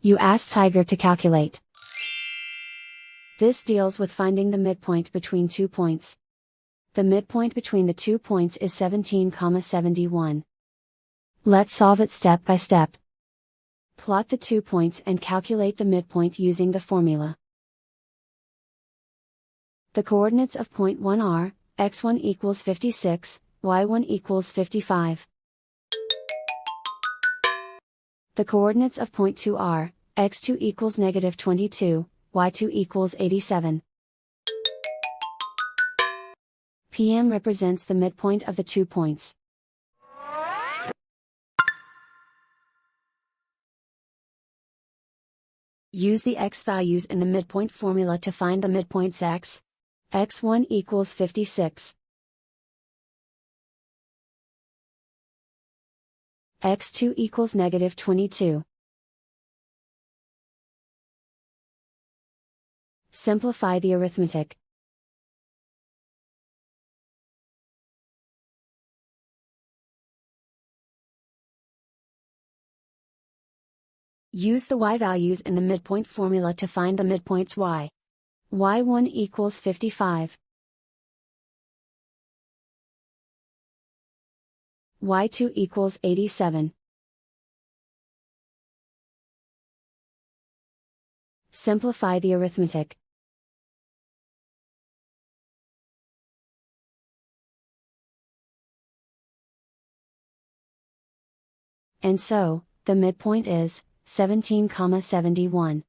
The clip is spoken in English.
You ask Tiger to calculate. This deals with finding the midpoint between 2 points. The midpoint between the 2 points is 17,71. Let's solve it step by step. Plot the 2 points and calculate the midpoint using the formula. The coordinates of point 1 are, x1 equals 56, y1 equals 55. The coordinates of point 2 are, x2 equals negative 22, y2 equals 87. PM represents the midpoint of the 2 points. Use the x values in the midpoint formula to find the midpoints x. x1 equals 56. x2 equals negative 22. Simplify the arithmetic. Use the y values in the midpoint formula to find the midpoints y. y1 equals 55. y2 equals 87. Simplify the arithmetic. And so, the midpoint is 17,71.